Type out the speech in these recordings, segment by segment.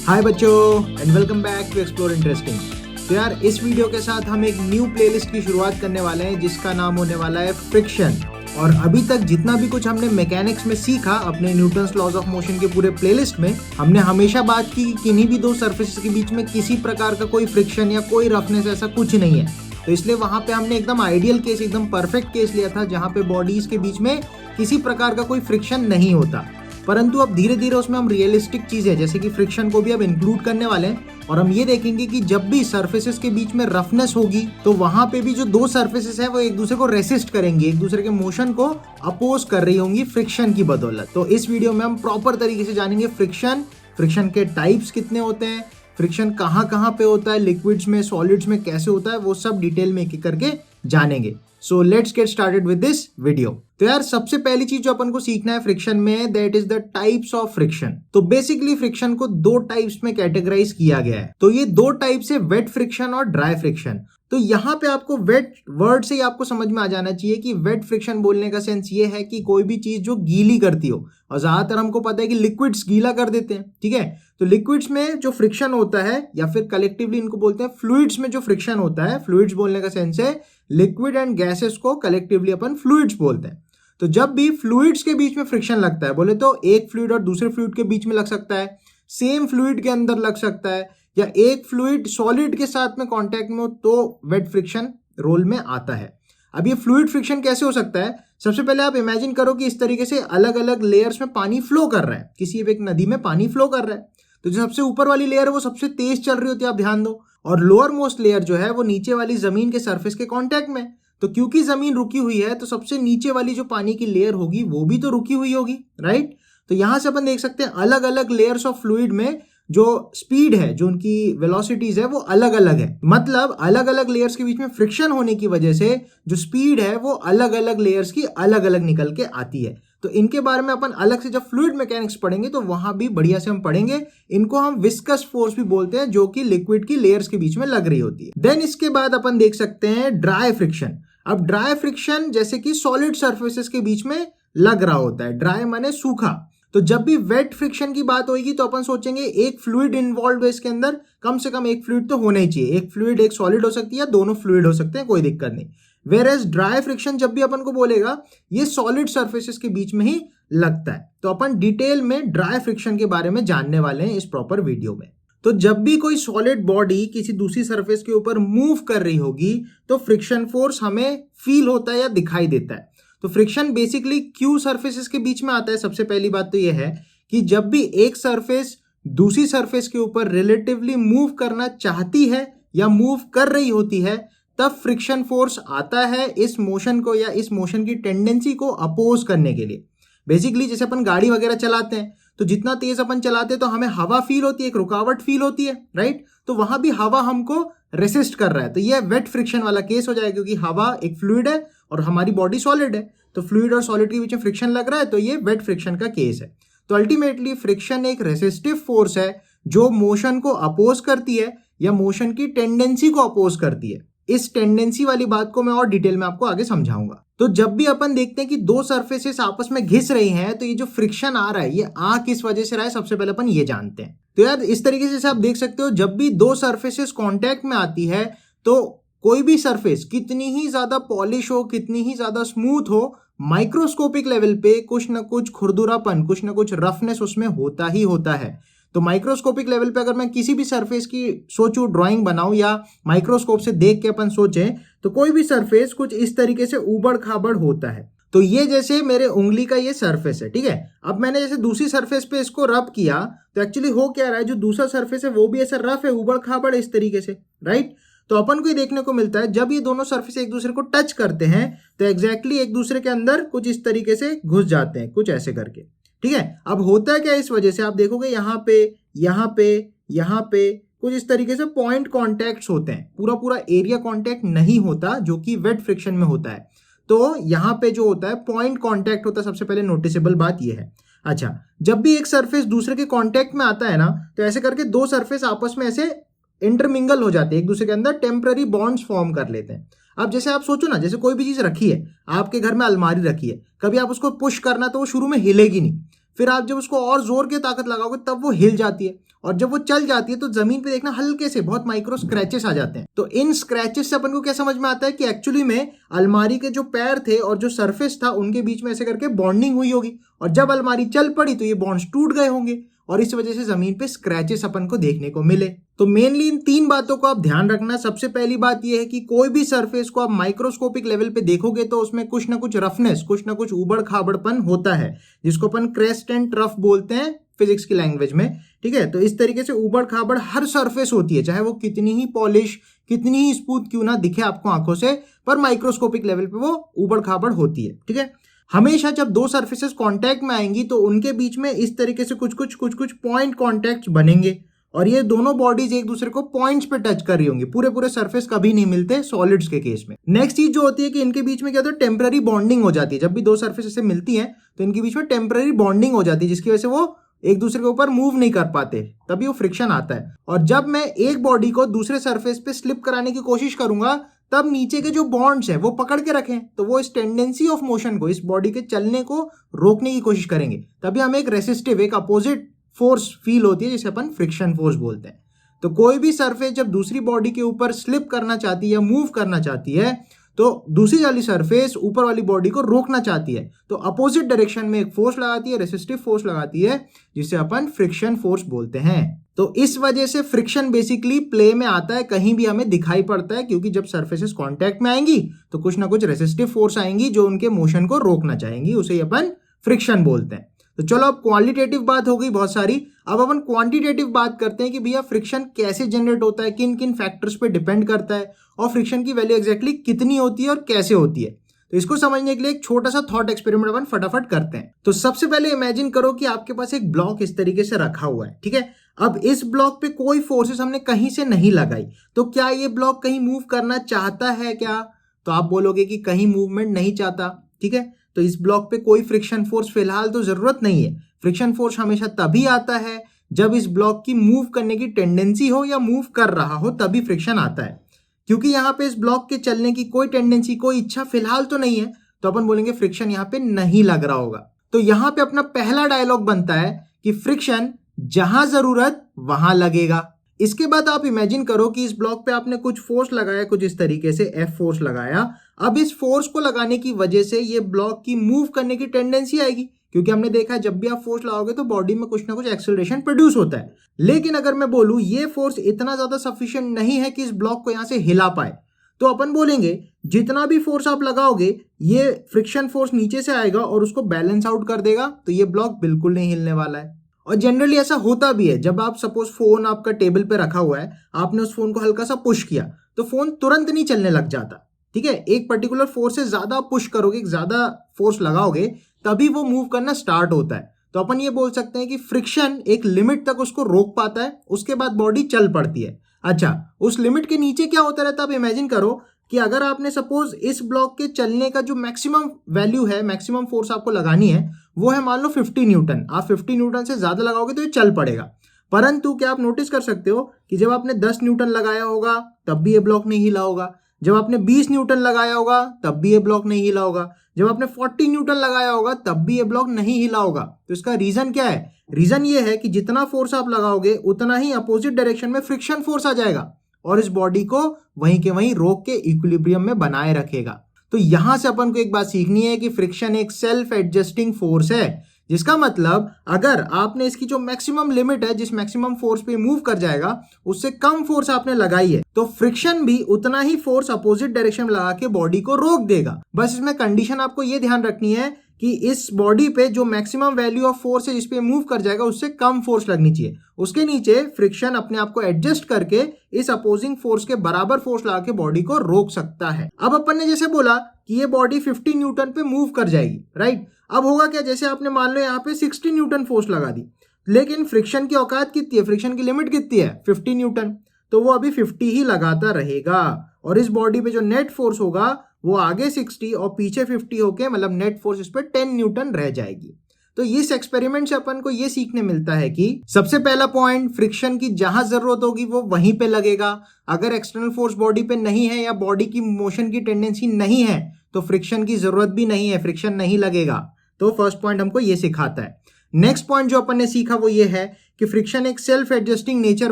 हाय बच्चों and welcome back to explore interesting. तो यार इस वीडियो के साथ हम एक न्यू प्लेलिस्ट की शुरुआत करने वाले हैं जिसका नाम होने वाला है फ्रिक्शन। और अभी तक जितना भी कुछ हमने मैकेनिक्स में सीखा अपने न्यूटन्स लॉज ऑफ मोशन के पूरे प्लेलिस्ट में, हमने हमेशा बात की कि किन्हीं भी दो सरफेसेस के बीच में किसी प्रकार का कोई फ्रिक्शन या कोई रफनेस ऐसा कुछ नहीं है। तो इसलिए वहां पे हमने एकदम आइडियल केस, एकदम परफेक्ट केस लिया था जहां पे बॉडीज के बीच में किसी प्रकार का कोई फ्रिक्शन नहीं होता। परंतु अब धीरे धीरे उसमें हम रियलिस्टिक चीजें जैसे कि फ्रिक्शन को भी अब इंक्लूड करने वाले हैं और हम ये देखेंगे कि जब भी सरफेसेस के बीच में रफनेस होगी तो वहां पे भी जो दो सरफेसेस है वो एक दूसरे को रेसिस्ट करेंगी, एक दूसरे के मोशन को अपोज कर रही होंगी फ्रिक्शन की बदौलत। तो इस वीडियो में हम प्रॉपर तरीके से जानेंगे फ्रिक्शन के टाइप्स कितने होते हैं, फ्रिक्शन कहाँ पे होता है, लिक्विड्स में, सॉलिड्स में कैसे होता है, वो सब डिटेल में एक करके जानेंगे। So let's get started with this video. तो यार सबसे पहली चीज जो अपन को सीखना है फ्रिक्शन में, that is the types of friction. तो बेसिकली फ्रिक्शन को दो टाइप्स में कैटेगराइज किया गया है। तो ये दो टाइप्स है, वेट फ्रिक्शन और ड्राई फ्रिक्शन। तो यहाँ पे आपको वेट वर्ड से ही आपको समझ में आ जाना चाहिए कि वेट फ्रिक्शन बोलने का सेंस ये है कि कोई भी चीज जो गीली करती हो, और ज्यादातर हमको पता है कि लिक्विड्स गीला कर देते हैं, ठीक है। तो लिक्विड्स में जो फ्रिक्शन होता है या फिर कलेक्टिवली इनको बोलते हैं फ्लूइड्स में जो फ्रिक्शन होता है, फ्लूइड्स बोलने का सेंस है लिक्विड एंड गैसेस को कलेक्टिवली अपन फ्लूइड्स बोलते हैं। तो जब भी फ्लूइड्स के बीच में फ्रिक्शन लगता है, बोले तो एक फ्लूइड और दूसरे फ्लूइड के बीच में लग सकता है, सेम फ्लूइड के अंदर लग सकता है, या एक फ्लूइड सॉलिड के साथ में कांटेक्ट में हो, तो वेट फ्रिक्शन रोल में आता है। अब ये फ्लूइड फ्रिक्शन कैसे हो सकता है? सबसे पहले आप इमेजिन करो कि इस तरीके से अलग अलग लेयर्स में पानी फ्लो कर रहा है, किसी एक नदी में पानी फ्लो कर रहा है। तो जो सबसे ऊपर वाली लेयर है वो सबसे तेज चल रही होती है, आप ध्यान दो, और लोअर मोस्ट लेयर जो है वो नीचे वाली जमीन के सरफेस के कांटेक्ट में। तो क्योंकि जमीन रुकी हुई है तो सबसे नीचे वाली जो पानी की लेयर होगी वो भी तो रुकी हुई होगी, राइट। तो यहां से अपन देख सकते हैं अलग अलग लेयर्स ऑफ फ्लूइड में जो स्पीड है, जो उनकी वेलोसिटीज है वो अलग अलग है। मतलब अलग अलग लेयर्स के बीच में फ्रिक्शन होने की वजह से जो स्पीड है वो अलग अलग लेयर्स की अलग अलग निकल के आती है। तो इनके बारे में अपन अलग से जब फ्लूइड मैकेनिक्स पढ़ेंगे तो वहां भी बढ़िया से हम पढ़ेंगे। इनको हम विस्कस फोर्स भी बोलते हैं, जो कि लिक्विड की लेयर्स के बीच में लग रही होती है। देन इसके बाद अपन देख सकते हैं ड्राई फ्रिक्शन। अब ड्राई फ्रिक्शन जैसे कि सॉलिड सरफेसेस के बीच में लग रहा होता है, ड्राई माने सूखा। तो जब भी वेट फ्रिक्शन की बात होगी तो अपन सोचेंगे एक फ्लूइड इन्वॉल्व है इसके अंदर, कम से कम एक फ्लूइड तो होना ही चाहिए। एक फ्लूइड एक सॉलिड हो सकती है, दोनों फ्लूइड हो सकते हैं, कोई दिक्कत नहीं। वेयर एज ड्राई फ्रिक्शन जब भी अपन को बोलेगा ये सॉलिड सरफेसेस के बीच में ही लगता है। तो अपन डिटेल में ड्राई फ्रिक्शन के बारे में जानने वाले हैं इस प्रॉपर वीडियो में। तो जब भी कोई सॉलिड बॉडी किसी दूसरी सरफेस के ऊपर मूव कर रही होगी तो फ्रिक्शन फोर्स हमें फील होता है या दिखाई देता है। तो फ्रिक्शन बेसिकली क्यों सरफेसेस के बीच में आता है? सबसे पहली बात तो यह है कि जब भी एक सरफेस दूसरी सरफेस के ऊपर रिलेटिवली मूव करना चाहती है या मूव कर रही होती है, तब फ्रिक्शन फोर्स आता है इस मोशन को या इस मोशन की टेंडेंसी को अपोज करने के लिए। बेसिकली जैसे अपन गाड़ी वगैरह चलाते हैं तो जितना तेज अपन चलाते हैं तो हमें हवा फील होती है, एक रुकावट फील होती है, राइट। तो वहां भी हवा हमको रेसिस्ट कर रहा है। तो ये वेट फ्रिक्शन वाला केस हो जाएगा, क्योंकि हवा एक फ्लूइड है और हमारी बॉडी सॉलिड है। तो फ्लूइड और सॉलिड के बीच में फ्रिक्शन लग रहा है, तो ये वेट फ्रिक्शन का केस है। तो अल्टीमेटली फ्रिक्शन एक रेसिस्टिव फोर्स है जो मोशन को अपोज करती है या मोशन की टेंडेंसी को अपोज करती है। इस टेंडेंसी वाली बात को मैं और डिटेल में आपको आगे समझाऊंगा। तो जब भी अपन देखते हैं कि दो सरफेसेस आपस में घिस रही हैं तो ये जो फ्रिक्शन आ रहा है ये आ किस वजह से रहा है, सबसे पहले अपन ये जानते हैं। तो यार इस तरीके से आप देख सकते हो, जब भी दो सरफेसेस कांटेक्ट में आती है तो कोई भी सरफेस कितनी ही ज्यादा पॉलिश हो, कितनी ही ज्यादा स्मूथ हो, माइक्रोस्कोपिक लेवल पे कुछ ना कुछ खुरदुरापन, कुछ ना कुछ रफनेस उसमें होता ही होता है। तो माइक्रोस्कोपिक लेवल पे अगर मैं किसी भी सरफेस की सोचूं, ड्राइंग बनाऊं या माइक्रोस्कोप से देख के अपन सोचें, तो कोई भी सरफेस कुछ इस तरीके से उबड़ खाबड़ होता है। तो ये जैसे मेरे उंगली का ये सरफेस है, ठीक है। अब मैंने जैसे दूसरी सरफेस पे इसको रब किया तो एक्चुअली हो क्या रहा है, जो दूसरा सरफेस है वो भी ऐसा रफ है, उबड़ खाबड़ है इस तरीके से, राइट। तो अपन को ये देखने को मिलता है जब ये दोनों सरफेस एक दूसरे को टच करते हैं तो एग्जैक्टली एक दूसरे के अंदर कुछ इस तरीके से घुस जाते हैं, कुछ ऐसे करके, ठीक है। अब होता है क्या इस वजह से, आप देखोगे यहाँ पे यहाँ पे यहाँ पे कुछ इस तरीके से पॉइंट कॉन्टैक्ट्स होते हैं, पूरा पूरा एरिया कॉन्टैक्ट नहीं होता जो कि वेट फ्रिक्शन में होता है। तो यहाँ पे जो होता है पॉइंट कॉन्टैक्ट होता है, सबसे पहले नोटिसेबल बात यह है। अच्छा, जब भी एक सरफेस दूसरे के कॉन्टैक्ट में आता है ना तो ऐसे करके दो सरफेस आपस में ऐसे इंटरमिंगल हो जाते हैं, एक दूसरे के अंदर टेम्पररी बॉन्ड्स फॉर्म कर लेते हैं। अब जैसे आप सोचो ना, जैसे कोई भी चीज रखी है, आपके घर में अलमारी रखी है, कभी आप उसको पुश करना तो वो शुरू में हिलेगी नहीं, फिर आप जब उसको और जोर की ताकत लगाओगे तब वो हिल जाती है। और जब वो चल जाती है तो जमीन पे देखना हल्के से बहुत माइक्रो स्क्रैचेस आ जाते हैं। तो इन स्क्रैचेस से अपन को क्या समझ में आता है कि एक्चुअली में अलमारी के जो पैर थे और जो सरफेस था उनके बीच में ऐसे करके बॉन्डिंग हुई होगी, और जब अलमारी चल पड़ी तो ये बॉन्ड्स टूट गए होंगे और इस वजह से जमीन पे स्क्रैचेस अपन को देखने को मिले। तो मेनली इन 3 बातों को आप ध्यान रखना। सबसे पहली बात यह है कि कोई भी सरफेस को आप माइक्रोस्कोपिक लेवल पे देखोगे तो उसमें कुछ ना कुछ रफनेस, कुछ ना कुछ उबड़ खाबड़पन होता है, जिसको अपन क्रेस्ट एंड ट्रफ बोलते हैं फिजिक्स की लैंग्वेज में। ठीक है, तो इस तरीके से उबड़ खाबड़ हर सरफेस होती है, चाहे वो कितनी ही पॉलिश, कितनी ही स्मूथ क्यों ना दिखे आपको आंखों से, पर माइक्रोस्कोपिक लेवल पे वो उबड़ खाबड़ होती है। ठीक है, हमेशा जब 2 सरफेसेस कांटेक्ट में आएंगी तो उनके बीच में इस तरीके से कुछ कुछ पॉइंट कांटेक्ट बनेंगे और ये दोनों बॉडीज एक दूसरे को पॉइंट्स पे टच कर रही होंगी। पूरे सरफेस कभी नहीं मिलते सॉलिड्स के केस में। नेक्स्ट चीज जो होती है कि इनके बीच में क्या होता है, टेम्पररी बॉन्डिंग हो जाती है। जब भी 2 सरफेस ऐसे मिलती हैं तो इनके बीच में टेम्पररी बॉन्डिंग हो जाती है, जिसकी वजह से वो एक दूसरे के ऊपर मूव नहीं कर पाते, तभी वो फ्रिक्शन आता है। और जब मैं एक बॉडी को दूसरे सरफेस पे स्लिप कराने की कोशिश करूंगा तब नीचे के जो बॉन्ड्स हैं वो पकड़ के रखें, तो वो इस टेंडेंसी ऑफ मोशन को, इस बॉडी के चलने को रोकने की कोशिश करेंगे। तभी हमें एक रेसिस्टिव, एक अपोजिट फोर्स फील होती है, जिसे अपन फ्रिक्शन फोर्स बोलते हैं। तो कोई भी सरफेस जब दूसरी बॉडी के ऊपर स्लिप करना चाहती है या मूव करना चाहती है तो दूसरी वाली सरफेस ऊपर वाली बॉडी को रोकना चाहती है, तो अपोजिट डायरेक्शन में एक फोर्स लगाती है, रेसिस्टिव फोर्स लगाती है, जिसे अपन फ्रिक्शन फोर्स बोलते हैं। तो इस वजह से फ्रिक्शन बेसिकली प्ले में आता है, कहीं भी हमें दिखाई पड़ता है, क्योंकि जब सरफेसेस कांटेक्ट में आएंगी तो कुछ ना कुछ रेसिस्टिव फोर्स आएंगी जो उनके मोशन को रोकना चाहेंगी, उसे ही अपन फ्रिक्शन बोलते हैं। तो चलो, अब क्वालिटेटिव बात हो गई बहुत सारी, अब अपन क्वांटिटेटिव बात करते हैं कि भैया फ्रिक्शन कैसे जनरेट होता है, किन किन फैक्टर्स पे डिपेंड करता है और फ्रिक्शन की वैल्यू एग्जैक्टली कितनी होती है और कैसे होती है। तो इसको समझने के लिए एक छोटा सा थॉट एक्सपेरिमेंट अपन फटाफट करते हैं। तो सबसे पहले इमेजिन करो कि आपके पास एक ब्लॉक इस तरीके से रखा हुआ है। ठीक है, अब इस ब्लॉक पे कोई फोर्सेस हमने कहीं से नहीं लगाई, तो क्या ये ब्लॉक कहीं मूव करना चाहता है क्या? तो आप बोलोगे कि कहीं मूवमेंट नहीं चाहता। ठीक है, तो इस ब्लॉक पे कोई फ्रिक्शन फोर्स फिलहाल तो जरूरत नहीं है। फ्रिक्शन फोर्स हमेशा तभी आता है जब इस ब्लॉक की मूव करने की टेंडेंसी हो या मूव कर रहा हो, तभी फ्रिक्शन आता है। क्योंकि यहाँ पे इस ब्लॉक के चलने की कोई टेंडेंसी, कोई इच्छा फिलहाल तो नहीं है, तो अपन बोलेंगे फ्रिक्शन यहाँ पे नहीं लग रहा होगा। तो यहाँ पे अपना पहला डायलॉग बनता है कि फ्रिक्शन जहां जरूरत वहां लगेगा। इसके बाद आप इमेजिन करो कि इस ब्लॉक पे आपने कुछ फोर्स लगाया, कुछ इस तरीके से F फोर्स लगाया। अब इस फोर्स को लगाने की वजह से ये ब्लॉक की मूव करने की टेंडेंसी आएगी, क्योंकि हमने देखा है जब भी आप फोर्स लगाओगे तो बॉडी में कुछ ना कुछ एक्सेलरेशन प्रोड्यूस होता है। लेकिन अगर मैं बोलूं ये फोर्स इतना ज्यादा सफिशिएंट नहीं है कि इस ब्लॉक को यहां से हिला पाए, तो अपन बोलेंगे जितना भी फोर्स आप लगाओगे ये फ्रिक्शन फोर्स नीचे से आएगा और उसको बैलेंस आउट कर देगा, तो ये ब्लॉक बिल्कुल नहीं हिलने वाला है। और जनरली ऐसा होता भी है, जब आप सपोज फोन आपका टेबल पे रखा हुआ है, आपने उस फोन को हल्का सा पुश किया तो फोन तुरंत नहीं चलने लग जाता। ठीक है, एक पर्टिकुलर फोर्स से ज्यादा पुश करोगे, ज्यादा फोर्स लगाओगे, तभी वो मूव करना स्टार्ट होता है। तो अपन ये बोल सकते हैं कि फ्रिक्शन एक लिमिट तक उसको रोक पाता है, उसके बाद बॉडी चल पड़ती है। अच्छा, उस लिमिट के नीचे क्या होता रहता है? आप इमेजिन करो कि अगर आपने सपोज इस ब्लॉक के चलने का जो मैक्सिमम वैल्यू है, मैक्सिमम फोर्स आपको लगानी है, वो है मान लो 50 न्यूटन। आप 50 न्यूटन से ज्यादा लगाओगे तो ये चल पड़ेगा। परंतु क्या आप नोटिस कर सकते हो कि जब आपने 10 न्यूटन लगाया होगा तब भी ये ब्लॉक नहीं हिला होगा, जब आपने 20 न्यूटन लगाया होगा तब भी ये ब्लॉक नहीं हिला होगा, जब आपने 40 न्यूटन लगाया होगा तब भी ये ब्लॉक नहीं हिला होगा। तो इसका रीजन क्या है? रीजन ये है कि जितना फोर्स आप लगाओगे उतना ही अपोजिट डायरेक्शन में फ्रिक्शन फोर्स आ जाएगा और इस बॉडी को वहीं के वहीं रोक के इक्विलिब्रियम में बनाए रखेगा। तो यहां से अपन को एक बात सीखनी है कि फ्रिक्शन एक सेल्फ एडजस्टिंग फोर्स है, जिसका मतलब अगर आपने इसकी जो मैक्सिमम लिमिट है, जिस मैक्सिमम फोर्स पे मूव कर जाएगा, उससे कम फोर्स आपने लगाई है, तो फ्रिक्शन भी उतना ही फोर्स अपोजिट डायरेक्शन में लगा के बॉडी को रोक देगा। बस इसमें कंडीशन आपको ये ध्यान रखनी है कि इस बॉडी पे जो मैक्सिमम वैल्यू ऑफ फोर्स है जिस पे मूव कर जाएगा, उससे कम फोर्स लगनी चाहिए। उसके नीचे फ्रिक्शन अपने आप को एडजस्ट करके इस अपोजिंग फोर्स के बराबर फोर्स लगा के बॉडी को रोक सकता है। अब अपन ने जैसे बोला कि ये बॉडी 50 न्यूटन पे मूव कर जाएगी, राइट? अब होगा क्या, जैसे आपने मान लो यहाँ पे 60 न्यूटन फोर्स लगा दी, लेकिन फ्रिक्शन की औकात कितनी है, फ्रिक्शन की लिमिट कितनी है, 50 न्यूटन, तो वो अभी 50 ही लगाता रहेगा और इस बॉडी पे जो नेट फोर्स होगा वो आगे 60 और पीछे 50 होके, मतलब नेट फोर्स इस पे 10 न्यूटन रह जाएगी। तो इस एक्सपेरिमेंट से अपन को ये सीखने मिलता है कि सबसे पहला पॉइंट, फ्रिक्शन की जहां जरूरत होगी वो वहीं पे लगेगा। अगर एक्सटर्नल फोर्स बॉडी पे नहीं है या बॉडी की मोशन की टेंडेंसी नहीं है तो फ्रिक्शन की जरूरत भी नहीं है, फ्रिक्शन नहीं लगेगा। तो फर्स्ट पॉइंट हमको ये सिखाता है। नेक्स्ट पॉइंट जो अपन ने सीखा वो ये है कि फ्रिक्शन एक सेल्फ एडजस्टिंग नेचर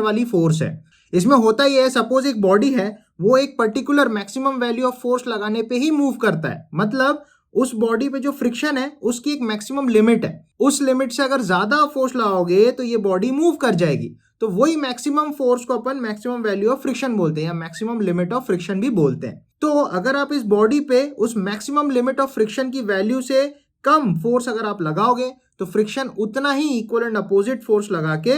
वाली फोर्स है। इसमें होता ही है, सपोज एक बॉडी है, वो एक particular maximum value of force लगाने पे ही मूव करता है। मतलब उस बॉडी पे जो फ्रिक्शन है उसकी एक मैक्सिमम लिमिट है, उस लिमिट से अगर ज्यादा फोर्स लगाओगे तो ये बॉडी मूव कर जाएगी। तो वही मैक्सिमम फोर्स को अपन मैक्सिमम वैल्यू ऑफ फ्रिक्शन बोलते हैं या मैक्सिमम लिमिट ऑफ फ्रिक्शन भी बोलते हैं। तो अगर आप इस बॉडी पे उस मैक्सिमम लिमिट ऑफ फ्रिक्शन की वैल्यू से कम फोर्स अगर आप लगाओगे तो फ्रिक्शन उतना ही इक्वल एंड अपोजिट फोर्स लगा के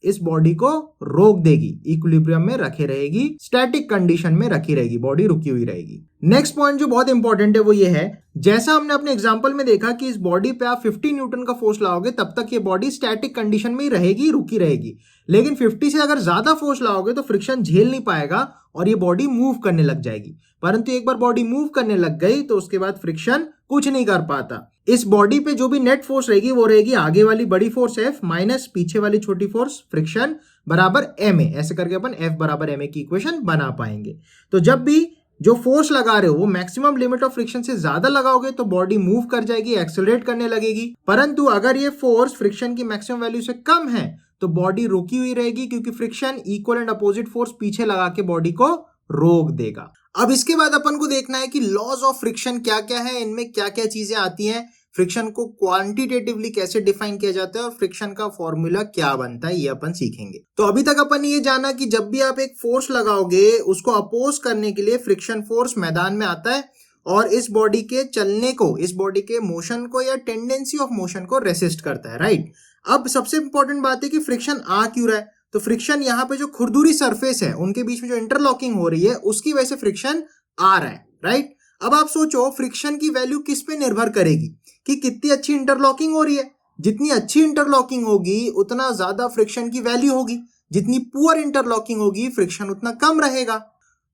इस बॉडी को रोक देगी, इक्विलिब्रियम में रखे रहेगी, स्टैटिक कंडीशन में रखी रहेगी, बॉडी रुकी हुई रहेगी। नेक्स्ट पॉइंट जो बहुत इंपॉर्टेंट है वो ये है, जैसा हमने अपने एग्जांपल में देखा कि इस बॉडी पे आप 50 न्यूटन का फोर्स लगाओगे तब तक ये बॉडी स्टैटिक कंडीशन में ही रहेगी, रुकी रहेगी। लेकिन 50 से अगर ज्यादा फोर्स लगाओगे तो फ्रिक्शन झेल नहीं पाएगा और ये बॉडी मूव करने लग जाएगी। परंतु एक बार बॉडी मूव करने लग गई तो उसके बाद फ्रिक्शन कुछ नहीं कर पाता। इस बॉडी पे जो भी नेट फोर्स रहेगी वो रहेगी आगे वाली बड़ी फोर्स F माइनस पीछे वाली छोटी फोर्स फ्रिक्शन बराबर ma। ऐसे करके अपन F बराबर ma की इक्वेशन बना पाएंगे। तो जब भी जो फोर्स लगा रहे हो वो मैक्सिमम लिमिट ऑफ फ्रिक्शन से ज्यादा लगाओगे तो बॉडी मूव कर जाएगी, एक्सेलरेट करने लगेगी। परंतु अगर ये फोर्स फ्रिक्शन की मैक्सिमम वैल्यू से कम है तो बॉडी रुकी हुई रहेगी, क्योंकि friction equal and opposite force पीछे लगा के बॉडी को रोक देगा। अब इसके बाद अपन को देखना है कि लॉज ऑफ फ्रिक्शन क्या क्या है, इनमें क्या क्या चीजें आती हैं, फ्रिक्शन को क्वांटिटेटिवली कैसे डिफाइन किया जाता है और फ्रिक्शन का फॉर्मूला क्या बनता है, ये अपन सीखेंगे। तो अभी तक अपन ने ये जाना कि जब भी आप एक फोर्स लगाओगे उसको अपोज करने के लिए फ्रिक्शन फोर्स मैदान में आता है और इस बॉडी के चलने को, इस बॉडी के मोशन को या टेंडेंसी ऑफ मोशन को रेसिस्ट करता है, राइट। अब सबसे इंपॉर्टेंट बात है कि फ्रिक्शन आ क्यों रहा है। तो फ्रिक्शन यहाँ पे जो खुरदुरी सरफेस है उनके बीच में जो इंटरलॉकिंग हो रही है उसकी वजह से फ्रिक्शन आ रहा है, राइट। अब आप सोचो फ्रिक्शन की वैल्यू किस पे निर्भर करेगी कि कितनी अच्छी इंटरलॉकिंग हो रही है। जितनी अच्छी इंटरलॉकिंग होगी उतना ज्यादा फ्रिक्शन की वैल्यू होगी, जितनी पुअर इंटरलॉकिंग होगी फ्रिक्शन उतना कम रहेगा।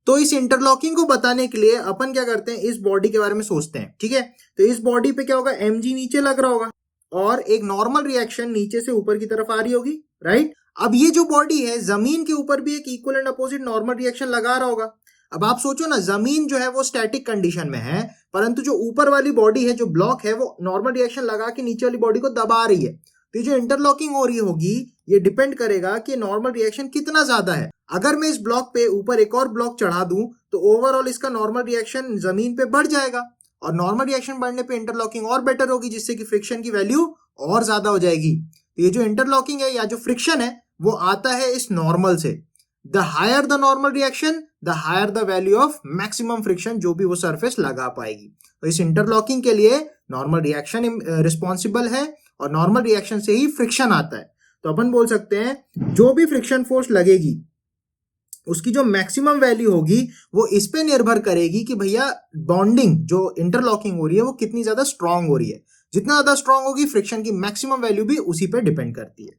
तो इस इंटरलॉकिंग को बताने के लिए अपन क्या करते हैं, इस बॉडी के बारे में सोचते हैं, ठीक है। तो इस बॉडी पे क्या होगा, mg नीचे लग रहा होगा और एक नॉर्मल रिएक्शन नीचे से ऊपर की तरफ आ रही होगी, राइट। अब ये जो बॉडी है जमीन के ऊपर भी एक equal and opposite normal reaction लगा रहा होगा। अब आप सोचो ना, जमीन जो है वो स्टैटिक कंडीशन में है, परंतु जो ऊपर वाली बॉडी है, जो ब्लॉक है, वो नॉर्मल रिएक्शन लगा के नीचे वाली बॉडी को दबा रही है। तो जो इंटरलॉकिंग हो रही होगी ये डिपेंड करेगा कि नॉर्मल रिएक्शन कितना ज्यादा है। अगर मैं इस ब्लॉक पे ऊपर एक और ब्लॉक चढ़ा दूं तो ओवरऑल इसका नॉर्मल रिएक्शन जमीन पे बढ़ जाएगा और नॉर्मल रिएक्शन बढ़ने पे इंटरलॉकिंग और बेटर होगी, जिससे कि फ्रिक्शन की वैल्यू और ज्यादा हो जाएगी। तो ये जो इंटरलॉकिंग है या जो फ्रिक्शन है वो आता है इस नॉर्मल से। The higher the normal reaction the higher the value of maximum friction जो भी वो सरफेस लगा पाएगी। तो इस इंटरलॉकिंग के लिए नॉर्मल रिएक्शन रिस्पॉन्सिबल है और नॉर्मल रिएक्शन से ही फ्रिक्शन आता है। तो अपन बोल सकते हैं जो भी फ्रिक्शन फोर्स लगेगी उसकी जो मैक्सिमम वैल्यू होगी वो इस पे निर्भर करेगी कि भैया बॉन्डिंग जो इंटरलॉकिंग हो रही है वो कितनी ज्यादा स्ट्रांग हो रही है। जितना ज्यादा स्ट्रांग होगी फ्रिक्शन की मैक्सिमम वैल्यू भी उसी पे डिपेंड करती है।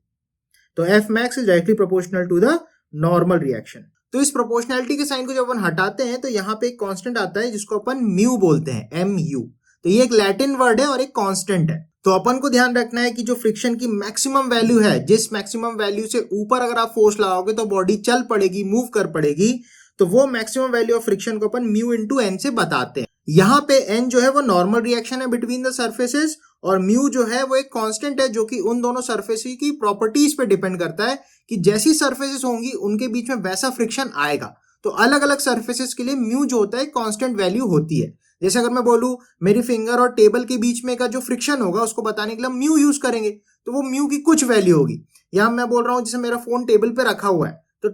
तो F max is directly proportional to the normal reaction. तो इस प्रोपोर्शनैलिटी के साइन को जब अपन हटाते हैं तो यहाँ पे एक कांस्टेंट आता है जिसको अपन म्यू बोलते हैं, mu। तो ये एक लैटिन वर्ड है और एक कांस्टेंट है। तो अपन को ध्यान रखना है कि जो फ्रिक्शन की मैक्सिमम वैल्यू है, जिस मैक्सिमम वैल्यू से ऊपर अगर आप फोर्स लगाओगे तो बॉडी चल पड़ेगी, मूव कर पड़ेगी, तो वो मैक्सिमम वैल्यू ऑफ फ्रिक्शन को अपन म्यू इंटू एन से बताते हैं। यहाँ पे एन जो है वो नॉर्मल रिएक्शन है बिटवीन द सर्फेसेस और म्यू जो है वो एक कांस्टेंट है जो कि उन दोनों सर्फेसेस की प्रॉपर्टीज पे डिपेंड करता है कि जैसी सर्फेसेस होंगी उनके बीच में वैसा फ्रिक्शन आएगा। तो अलग अलग सर्फेसेस के लिए म्यू जो होता है कांस्टेंट वैल्यू होती है। जैसे अगर मैं बोलूं मेरी फिंगर और टेबल के बीच में का जो फ्रिक्शन होगा उसको बताने के लिए म्यू यूज करेंगे, तो वो म्यू की कुछ वैल्यू होगी। या मैं बोल रहा हूँ जैसे मेरा फोन टेबल पे रखा हुआ है तो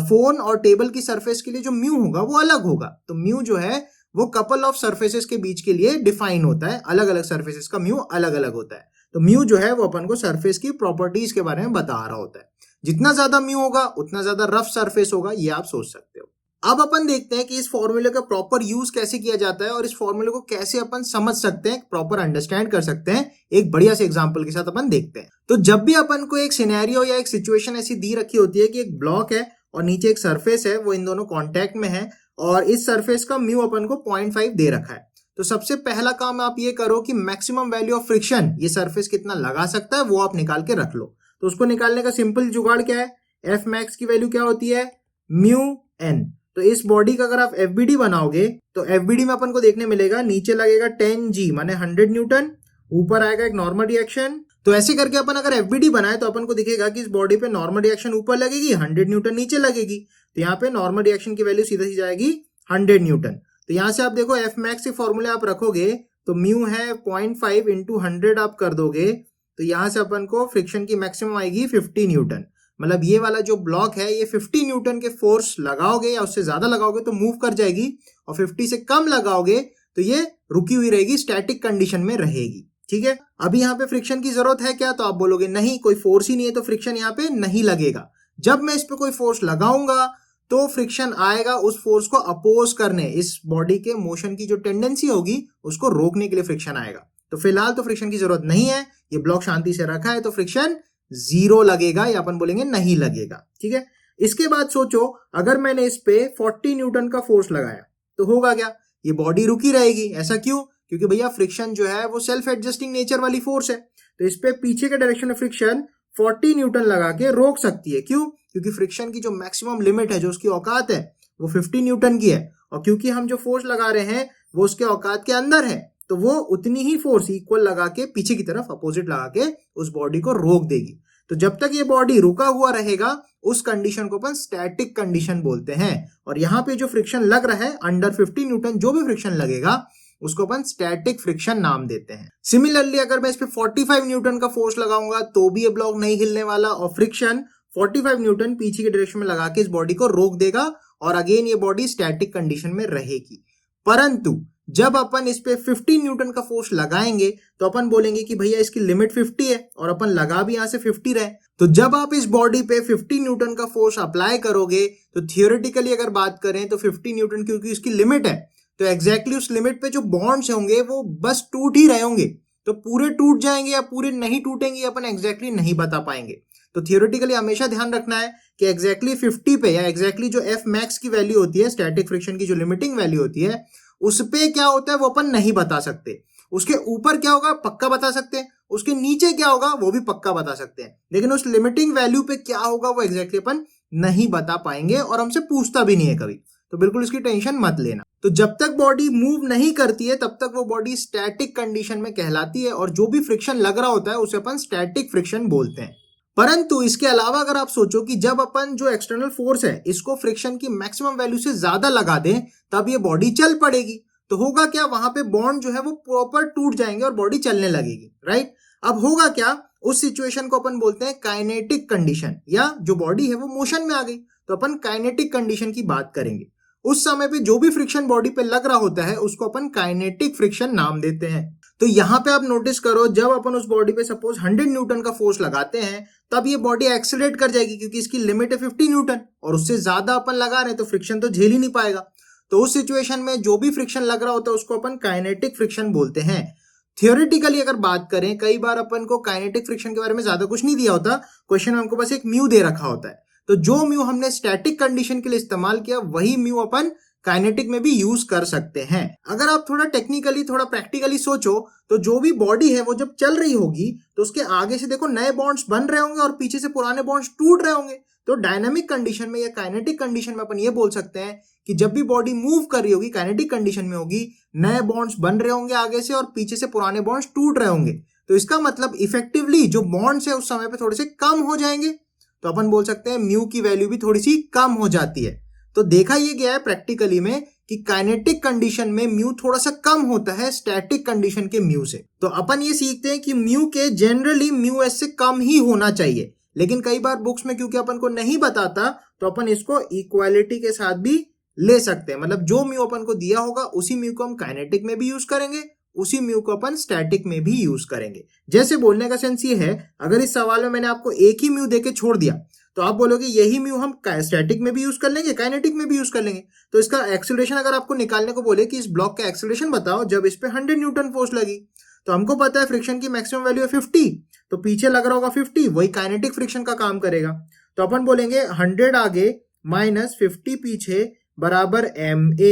फोन और टेबल की सरफेस के लिए जो म्यू होगा वो अलग होगा। तो म्यू जो है वो कपल ऑफ सरफेसेस के बीच के लिए डिफाइन होता है, अलग अलग सरफेसेस का म्यू अलग अलग होता है। तो म्यू जो है वो अपन को सरफेस की प्रॉपर्टीज के बारे में बता रहा होता है। जितना ज्यादा म्यू होगा उतना ज्यादा रफ सरफेस होगा, ये आप सोच सकते हो। अब अपन देखते हैं कि इस फॉर्मूले का प्रॉपर यूज कैसे किया जाता है और इस फॉर्मूले को कैसे अपन समझ सकते हैं, प्रॉपर अंडरस्टैंड कर सकते हैं। एक बढ़िया से एग्जांपल के साथ अपन देखते हैं। तो जब भी अपन को एक सिनेरियो या एक सिचुएशन ऐसी दी रखी होती है कि एक ब्लॉक है और नीचे एक सरफेस है, वो इन दोनों कॉन्टैक्ट में है और इस सरफेस का म्यू अपन को 0.5 दे रखा है, तो सबसे पहला काम आप ये करो कि मैक्सिमम वैल्यू ऑफ फ्रिक्शन ये सरफेस कितना लगा सकता है वो आप निकाल के रख लो। तो उसको निकालने का सिंपल जुगाड़ क्या है, एफ मैक्स की वैल्यू क्या होती है, म्यू एन। तो इस बॉडी का अगर आप एफबीडी बनाओगे तो एफबीडी में अपन को देखने मिलेगा नीचे लगेगा 10G माने 100 न्यूटन, ऊपर आएगा एक नॉर्मल रिएक्शन, तो ऐसे करके अपन अगर एफबीडी बनाए तो अपन को दिखेगा कि इस बॉडी पे नॉर्मल रिएक्शन ऊपर लगेगी, 100 न्यूटन नीचे लगेगी। तो यहाँ पे नॉर्मल रिएक्शन की वैल्यू सीधा सी जाएगी 100 न्यूटन। तो यहाँ से आप देखो एफ मैक्स के फॉर्मूले आप रखोगे तो म्यू है 0.5 इंटू 100 आप कर दोगे तो यहाँ से अपन को फ्रिक्शन की मैक्सिमम आएगी 50 न्यूटन। मतलब ये वाला जो ब्लॉक है ये 50 न्यूटन के फोर्स लगाओगे या उससे ज्यादा लगाओगे तो मूव कर जाएगी, और 50 से कम लगाओगे तो ये रुकी हुई रहेगी, स्टैटिक कंडीशन में रहेगी। ठीक है, अभी यहाँ पे फ्रिक्शन की जरूरत है क्या? तो आप बोलोगे नहीं, कोई फोर्स ही नहीं है तो फ्रिक्शन यहाँ पे नहीं लगेगा। जब मैं इस पे कोई फोर्स लगाऊंगा तो फ्रिक्शन आएगा उस फोर्स को अपोज करने, इस बॉडी के मोशन की जो टेंडेंसी होगी उसको रोकने के लिए फ्रिक्शन आएगा। तो फिलहाल तो फ्रिक्शन की जरूरत नहीं है, ये ब्लॉक शांति से रखा है तो फ्रिक्शन 0 लगेगा या अपन बोलेंगे नहीं लगेगा। ठीक है, इसके बाद सोचो अगर मैंने इस पे 40 न्यूटन का फोर्स लगाया तो होगा क्या? ये बॉडी रुकी रहेगी। ऐसा क्यों? क्योंकि भैया फ्रिक्शन जो है वो सेल्फ एडजस्टिंग नेचर वाली फोर्स है, तो इस पे पीछे के डायरेक्शन में फ्रिक्शन 40 न्यूटन लगा के रोक सकती है। क्यों? क्योंकि फ्रिक्शन की जो मैक्सिमम लिमिट है, जो उसकी औकात है वो 50 न्यूटन की है, और क्योंकि हम जो फोर्स लगा रहे हैं वो उसके औकात के अंदर है तो वो उतनी ही फोर्स इक्वल लगा के पीछे की तरफ अपोजिट लगा के उस बॉडी को रोक देगी। तो जब तक ये बॉडी रुका हुआ रहेगा उस कंडीशन को अपन स्टैटिक कंडीशन बोलते हैं। और यहाँ पे जो फ्रिक्शन लग रहा है अंडर 50 न्यूटन जो भी फ्रिक्शन लगेगा उसको अपन स्टैटिक फ्रिक्शन नाम देते हैं। सिमिलरली अगर मैं इस पे 45 न्यूटन का फोर्स लगाऊंगा तो भी ये ब्लॉक नहीं हिलने वाला, और फ्रिक्शन 45 न्यूटन पीछे के डायरेक्शन में लगा के इस बॉडी को रोक देगा और अगेन ये बॉडी स्टैटिक कंडीशन में रहेगी। परंतु जब अपन इस पे 50 न्यूटन का फोर्स लगाएंगे तो अपन बोलेंगे कि भैया इसकी लिमिट 50 है और अपन लगा भी यहां से 50 रहे। तो जब आप इस बॉडी पे 50 न्यूटन का फोर्स अप्लाई करोगे तो थियोरेटिकली अगर बात करें तो 50 न्यूटन क्योंकि इसकी लिमिट है तो एग्जैक्टली उस लिमिट पे जो बॉन्ड्स होंगे वो बस टूट ही रहे होंगे। तो पूरे टूट जाएंगे या पूरे नहीं टूटेंगे अपन एग्जैक्टली नहीं बता पाएंगे। तो थियोरेटिकली हमेशा ध्यान रखना है कि एग्जैक्टली 50 पे या एग्जैक्टली जो एफ मैक्स की वैल्यू होती है, स्टैटिक फ्रिक्शन की जो लिमिटिंग वैल्यू होती है, उस पे क्या होता है वो अपन नहीं बता सकते। उसके ऊपर क्या होगा पक्का बता सकते हैं, उसके नीचे क्या होगा वो भी पक्का बता सकते हैं, लेकिन उस लिमिटिंग वैल्यू पे क्या होगा वो एग्जैक्टली अपन नहीं बता पाएंगे और हमसे पूछता भी नहीं है कभी। तो बिल्कुल इसकी टेंशन मत लेना। तो जब तक बॉडी मूव नहीं करती है तब तक वो बॉडी स्टैटिक कंडीशन में कहलाती है, और जो भी फ्रिक्शन लग रहा होता है उसे अपन स्टैटिक फ्रिक्शन बोलते हैं। परंतु इसके अलावा अगर आप सोचो कि जब अपन जो एक्सटर्नल फोर्स है इसको फ्रिक्शन की मैक्सिमम वैल्यू से ज्यादा लगा दें तब ये बॉडी चल पड़ेगी, तो होगा क्या? वहां पे बॉन्ड जो है वो प्रॉपर टूट जाएंगे और बॉडी चलने लगेगी। राइट, अब होगा क्या? उस सिचुएशन को अपन बोलते हैं काइनेटिक कंडीशन, या जो बॉडी है वो मोशन में आ गई तो अपन काइनेटिक कंडीशन की बात करेंगे। उस समय पे जो भी फ्रिक्शन बॉडी पे लग रहा होता है उसको अपन काइनेटिक फ्रिक्शन नाम देते हैं। तो यहाँ पे आप नोटिस करो जब अपन उस बॉडी पे सपोज 100 न्यूटन का फोर्स लगाते हैं तब ये बॉडी एक्सेलरेट कर जाएगी क्योंकि इसकी लिमिट है 50 न्यूटन और उससे ज्यादा अपन लगा रहे हैं तो फ्रिक्शन तो झेल ही नहीं पाएगा। तो उस सिचुएशन में जो भी फ्रिक्शन लग रहा होता है उसको अपन काइनेटिक फ्रिक्शन बोलते हैं। थियोरेटिकली अगर बात करें, कई बार अपन को काइनेटिक फ्रिक्शन के बारे में ज्यादा कुछ नहीं दिया होता, क्वेश्चन में हमको बस एक म्यू दे रखा होता है, तो जो म्यू हमने स्टैटिक कंडीशन के लिए इस्तेमाल किया वही म्यू अपन काइनेटिक में भी यूज कर सकते हैं। अगर आप थोड़ा टेक्निकली थोड़ा प्रैक्टिकली सोचो तो जो भी बॉडी है वो जब चल रही होगी तो उसके आगे से देखो नए बॉन्ड्स बन रहे होंगे और पीछे से पुराने बॉन्ड्स टूट रहे होंगे। तो डायनामिक कंडीशन में या काइनेटिक कंडीशन में अपन ये बोल सकते हैं कि जब भी बॉडी मूव कर रही होगी काइनेटिक कंडीशन में होगी, नए बॉन्ड्स बन रहे होंगे आगे से और पीछे से पुराने बॉन्ड्स टूट रहे होंगे। तो इसका मतलब इफेक्टिवली जो बॉन्ड्स है उस समय पे थोड़े से कम हो जाएंगे, तो अपन बोल सकते हैं म्यू की वैल्यू भी थोड़ी सी कम हो जाती है। तो देखा ये गया है प्रैक्टिकली में कि काइनेटिक कंडीशन में म्यू थोड़ा सा कम होता है स्टैटिक कंडीशन के म्यू से। तो अपन ये सीखते हैं कि म्यू के जनरली म्यू एस से कम ही होना चाहिए, लेकिन कई बार बुक्स में क्योंकि अपन को नहीं बताता तो अपन इसको इक्वालिटी के साथ भी ले सकते हैं। मतलब जो म्यू अपन को दिया होगा उसी म्यू को हम काइनेटिक में भी यूज करेंगे, उसी म्यू को अपन स्टैटिक में भी यूज करेंगे। जैसे बोलने का सेंस ये है, अगर इस सवाल में मैंने आपको एक ही म्यू देके छोड़ दिया तो आप बोलोगे यही म्यू हम स्टैटिक में भी यूज कर लेंगे, काइनेटिक में भी यूज कर लेंगे। तो इसका एक्सेलरेशन अगर आपको निकालने को बोले कि इस ब्लॉक का एक्सेलरेशन बताओ जब इस पे 100 न्यूटन फोर्स लगी, तो हमको पता है फ्रिक्शन की मैक्सिमम वैल्यू है 50, तो पीछे लग रहा होगा 50, वही काइनेटिक फ्रिक्शन का काम करेगा। तो अपन बोलेंगे 100 आगे माइनस 50 पीछे बराबर ma,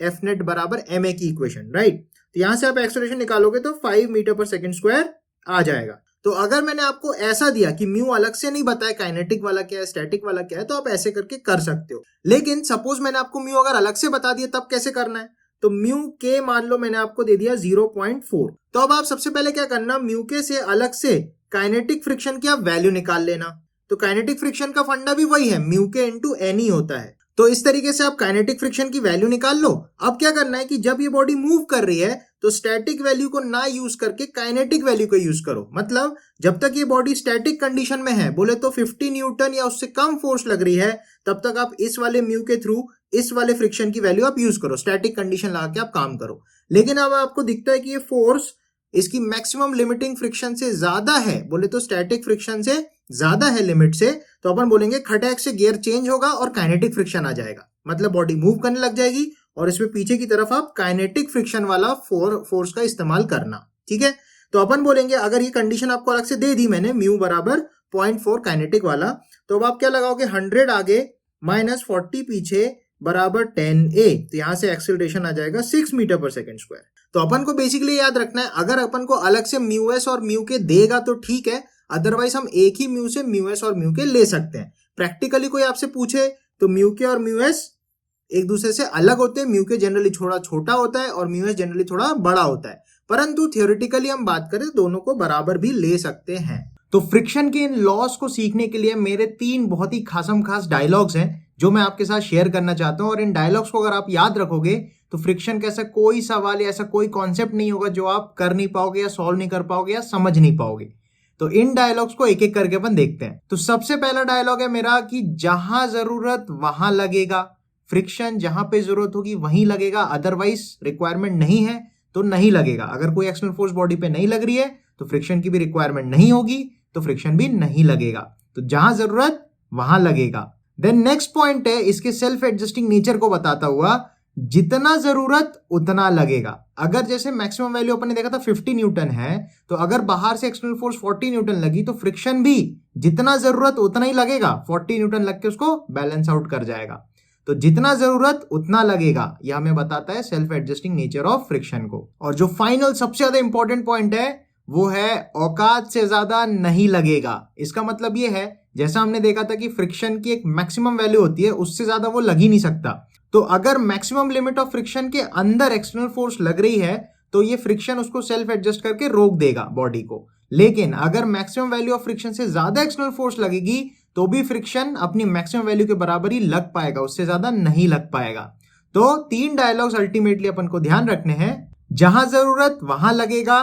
एफ नेट बराबर ma की इक्वेशन। राइट, तो यहां से आप एक्सेलरेशन निकालोगे तो 5 मीटर पर सेकेंड स्क्वायर आ जाएगा। तो अगर मैंने आपको ऐसा दिया कि म्यू अलग से नहीं बताया काइनेटिक वाला क्या है स्टैटिक वाला क्या है, तो आप ऐसे करके कर सकते हो। लेकिन सपोज मैंने आपको म्यू अगर अलग से बता दिया तब कैसे करना है? तो म्यू के मान लो मैंने आपको दे दिया 0.4, तो अब आप सबसे पहले क्या करना, म्यू के से अलग से काइनेटिक फ्रिक्शन की आप वैल्यू निकाल लेना। तो काइनेटिक फ्रिक्शन का फंडा भी वही है, म्यू के इनटू एन ही होता है। तो इस तरीके से आप काइनेटिक फ्रिक्शन की वैल्यू निकाल लो। अब क्या करना है कि जब ये बॉडी मूव कर रही है तो स्टैटिक वैल्यू को ना यूज करके काइनेटिक वैल्यू को यूज करो। मतलब जब तक ये बॉडी स्टैटिक कंडीशन में है, बोले तो 50 न्यूटन या उससे कम फोर्स लग रही है, तब तक आप इस वाले म्यू के थ्रू इस वाले फ्रिक्शन की वैल्यू आप यूज करो, स्टैटिक कंडीशन लगा के आप काम करो। लेकिन अब आपको दिखता है कि ये फोर्स इसकी मैक्सिमम लिमिटिंग फ्रिक्शन से ज्यादा है, बोले तो स्टैटिक फ्रिक्शन से ज्यादा है लिमिट से, तो अपन बोलेंगे खटैक से गियर चेंज होगा और काइनेटिक फ्रिक्शन आ जाएगा। मतलब बॉडी मूव करने लग जाएगी और इसमें पीछे की तरफ आप काइनेटिक फ्रिक्शन वाला फोर्स का इस्तेमाल करना। ठीक है, तो अपन बोलेंगे अगर ये कंडीशन आपको अलग से दे दी मैंने, म्यू बराबर 0.4 काइनेटिक वाला, तो अब आप क्या लगाओगे, 100 आगे माइनस 40 पीछे बराबर 10a। तो यहां से एक्सीलरेशन आ जाएगा 6 मीटर पर सेकेंड स्क्वायर। तो अपन को बेसिकली याद रखना है, अगर अपन को अलग से म्यू एस और म्यू के देगा तो ठीक है, अदरवाइज हम एक ही म्यू से म्यू एस और म्यू के ले सकते हैं। प्रैक्टिकली कोई आपसे पूछे तो म्यू के और म्यू एस एक दूसरे से अलग होते हैं। म्यू के जनरली थोड़ा छोटा होता है और म्यू एस जनरली थोड़ा बड़ा होता है, परंतु थियोरेटिकली हम बात करें तो दोनों को बराबर भी ले सकते हैं। तो फ्रिक्शन के इन लॉस को सीखने के लिए मेरे 3 बहुत ही खासम खास डायलॉग्स हैं जो मैं आपके साथ शेयर करना चाहता हूं, और इन डायलॉग्स को अगर आप याद रखोगे तो फ्रिक्शन का ऐसा कोई सवाल या ऐसा कोई कॉन्सेप्ट नहीं होगा जो आप कर नहीं पाओगे या सॉल्व नहीं कर पाओगे या समझ नहीं पाओगे। तो इन डायलॉग्स को एक एक करके अपन देखते हैं। तो सबसे पहला डायलॉग है मेरा कि जहां जरूरत वहां लगेगा। फ्रिक्शन जहां पे जरूरत होगी वहीं लगेगा, अदरवाइज रिक्वायरमेंट नहीं है तो नहीं लगेगा। अगर कोई एक्सटर्नल फोर्स बॉडी पे नहीं लग रही है तो फ्रिक्शन की भी रिक्वायरमेंट नहीं होगी, तो फ्रिक्शन भी नहीं लगेगा। तो जहां जरूरत वहां लगेगा। देन नेक्स्ट पॉइंट है इसके सेल्फ एडजस्टिंग नेचर को बताता हुआ, जितना जरूरत उतना लगेगा। अगर जैसे मैक्सिमम वैल्यू अपन ने देखा था 50 न्यूटन है, तो अगर बाहर से एक्सटर्नल फोर्स 40 न्यूटन लगी तो फ्रिक्शन भी जितना जरूरत उतना ही लगेगा, 40 न्यूटन लग के उसको बैलेंस आउट कर जाएगा। तो जितना जरूरत उतना लगेगा, यह हमें बताता है self adjusting nature of friction को। और जो फाइनल सबसे ज्यादा इंपॉर्टेंट पॉइंट है वो है औकात से ज्यादा नहीं लगेगा। इसका मतलब ये है, जैसा हमने देखा था कि फ्रिक्शन की एक मैक्सिमम वैल्यू होती है, उससे ज्यादा वो लग ही नहीं सकता। तो अगर मैक्सिमम लिमिट ऑफ फ्रिक्शन के अंदर एक्सटर्नल फोर्स लग रही है तो ये फ्रिक्शन उसको सेल्फ एडजस्ट करके रोक देगा बॉडी को। लेकिन अगर मैक्सिमम वैल्यू ऑफ फ्रिक्शन से ज्यादा एक्सटर्नल फोर्स लगेगी तो भी फ्रिक्शन अपनी मैक्सिमम वैल्यू के बराबर ही लग पाएगा, उससे ज्यादा नहीं लग पाएगा। तो 3 डायलॉग्स अल्टीमेटली अपन को ध्यान रखने हैं। जहां जरूरत वहां लगेगा,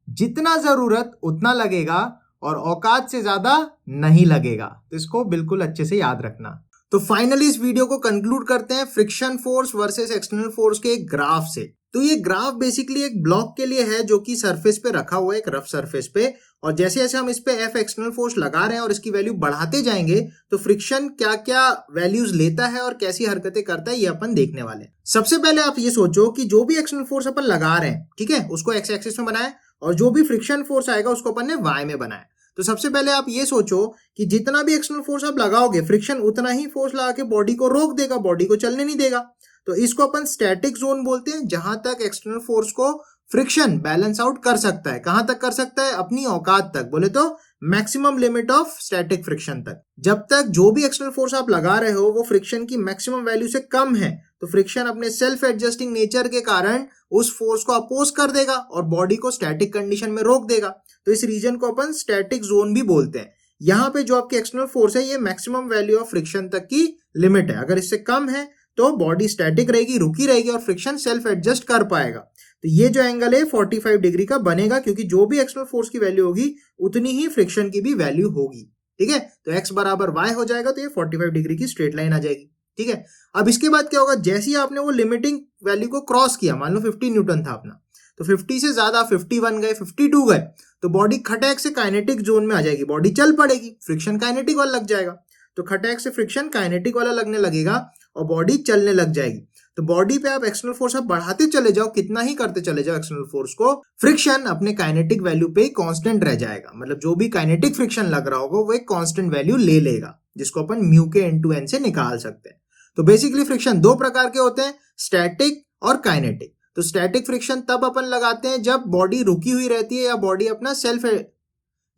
जितना जरूरत उतना लगेगा, और औकात से ज्यादा नहीं लगेगा। तो इसको बिल्कुल अच्छे से याद रखना। तो फाइनली इस वीडियो को कंक्लूड करते हैं friction force versus external force के एक ग्राफ से। तो ये ग्राफ बेसिकली एक ब्लॉक के लिए है जो कि सरफेस पे रखा हुआ है, एक रफ सरफेस पे, और जैसे जैसे हम इस पे एफ एक्सटर्नल फोर्स लगा रहे हैं और इसकी वैल्यू बढ़ाते जाएंगे तो फ्रिक्शन क्या क्या वैल्यूज लेता है और कैसी हरकतें करता है ये अपन देखने वाले हैं। सबसे पहले आप ये सोचो कि जो भी एक्सटर्नल फोर्स अपन लगा रहे हैं, ठीक है, उसको एक्स एक्सिस में बनाए, और जो भी फ्रिक्शन फोर्स आएगा उसको अपन ने वाई में बनाया। तो सबसे पहले आप ये सोचो कि जितना भी एक्सटर्नल फोर्स आप लगाओगे, फ्रिक्शन उतना ही फोर्स लगा के बॉडी को रोक देगा, बॉडी को चलने नहीं देगा। तो इसको अपन स्टैटिक जोन बोलते हैं, जहां तक एक्सटर्नल फोर्स को फ्रिक्शन बैलेंस आउट कर सकता है। कहां तक कर सकता है? अपनी औकात तक, बोले तो maximum limit of static friction तक। जब तक जो भी एक्सटर्नल फोर्स आप लगा रहे हो वो फ्रिक्शन की मैक्सिमम वैल्यू से कम है तो फ्रिक्शन अपने सेल्फ एडजस्टिंग नेचर के कारण उस फोर्स को अपोज कर देगा और बॉडी को स्टैटिक कंडीशन में रोक देगा। तो इस रीजन को अपन स्टैटिक जोन भी बोलते हैं। यहाँ पे जो आपकी एक्सटर्नल फोर्स है ये मैक्सिमम वैल्यू ऑफ फ्रिक्शन तक की लिमिट है। अगर इससे कम है तो बॉडी स्टैटिक रहेगी, रुकी रहेगी, और फ्रिक्शन सेल्फ एडजस्ट कर पाएगा। तो ये जो एंगल है 45 डिग्री का बनेगा, क्योंकि जो भी एक्सटर्नल फोर्स की वैल्यू होगी उतनी ही फ्रिक्शन की भी वैल्यू होगी। ठीक है, तो x बराबर y हो जाएगा, तो ये 45 डिग्री की स्ट्रेट लाइन आ जाएगी। ठीक है, अब इसके बाद क्या होगा, जैसे ही आपने वो लिमिटिंग वैल्यू को क्रॉस किया, मान लो 50 न्यूटन था अपना, तो 50 से ज्यादा 51 गए, 52 गए, तो बॉडी खटैक से काइनेटिक जोन में आ जाएगी, बॉडी चल पड़ेगी, फ्रिक्शन काइनेटिक वाला लग जाएगा। तो खटैक से फ्रिक्शन काइनेटिक वाला लगने लगेगा और बॉडी चलने लग जाएगी। तो बॉडी पे आप एक्सटर्नल फोर्स आप बढ़ाते चले जाओ, कितना ही करते चले जाओ एक्सटर्नल फोर्स को, फ्रिक्शन अपने काइनेटिक वैल्यू पे ही कांस्टेंट रह जाएगा। मतलब जो भी काइनेटिक फ्रिक्शन लग रहा होगा वो एक कांस्टेंट वैल्यू ले लेगा, जिसको अपन म्यू के n to n से निकाल सकते हैं। तो बेसिकली फ्रिक्शन 2 प्रकार के होते हैं, स्टैटिक और काइनेटिक। तो स्टैटिक फ्रिक्शन तब अपन लगाते हैं जब बॉडी रुकी हुई रहती है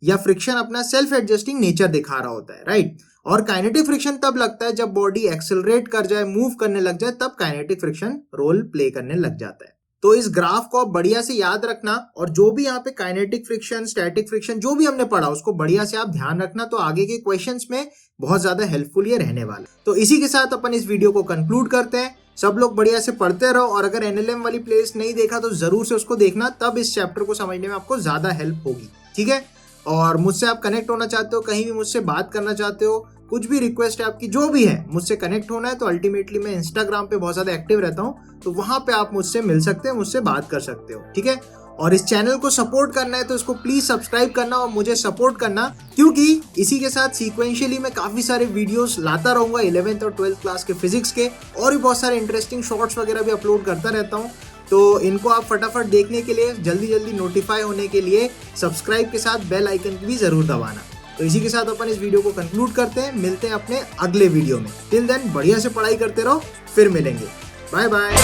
या फ्रिक्शन अपना सेल्फ एडजस्टिंग नेचर दिखा रहा होता है, राइट। और काइनेटिक फ्रिक्शन तब लगता है जब बॉडी एक्सेलरेट कर जाए, मूव करने लग जाए, तब काइनेटिक फ्रिक्शन रोल प्ले करने लग जाता है। तो इस ग्राफ को आप बढ़िया से याद रखना और जो भी यहाँ पे काइनेटिक फ्रिक्शन, स्टैटिक फ्रिक्शन जो भी हमने पढ़ा उसको बढ़िया से आप ध्यान रखना, तो आगे के क्वेश्चंस में बहुत ज्यादा हेल्पफुल ये रहने वाला। तो इसी के साथ अपन इस वीडियो को कंक्लूड करते हैं। सब लोग बढ़िया से पढ़ते रहो और अगर एनएलएम वाली प्लेलिस्ट नहीं देखा तो जरूर से उसको देखना, तब इस चैप्टर को समझने में आपको ज्यादा हेल्प होगी। ठीक है, और मुझसे आप कनेक्ट होना चाहते हो, कहीं भी मुझसे बात करना चाहते हो, कुछ भी रिक्वेस्ट है आपकी जो भी है, मुझसे कनेक्ट होना है तो अल्टीमेटली मैं इंस्टाग्राम पे बहुत ज्यादा एक्टिव रहता हूँ, तो वहां पे आप मुझसे मिल सकते हैं, मुझसे बात कर सकते हो। ठीक है, और इस चैनल को सपोर्ट करना है तो इसको प्लीज सब्सक्राइब करना और मुझे सपोर्ट करना, क्योंकि इसी के साथ सीक्वेंशियली मैं काफी सारे वीडियोस लाता रहूंगा 11th और 12th क्लास के फिजिक्स के, और भी बहुत सारे इंटरेस्टिंग शॉर्ट्स वगैरह भी अपलोड करता रहता हूँ। तो इनको आप फटाफट देखने के लिए, जल्दी जल्दी नोटिफाई होने के लिए सब्सक्राइब के साथ बेल आइकन भी जरूर दबाना। तो इसी के साथ अपन इस वीडियो को कंक्लूड करते हैं, मिलते हैं अपने अगले वीडियो में। टिल देन बढ़िया से पढ़ाई करते रहो, फिर मिलेंगे। Bye bye.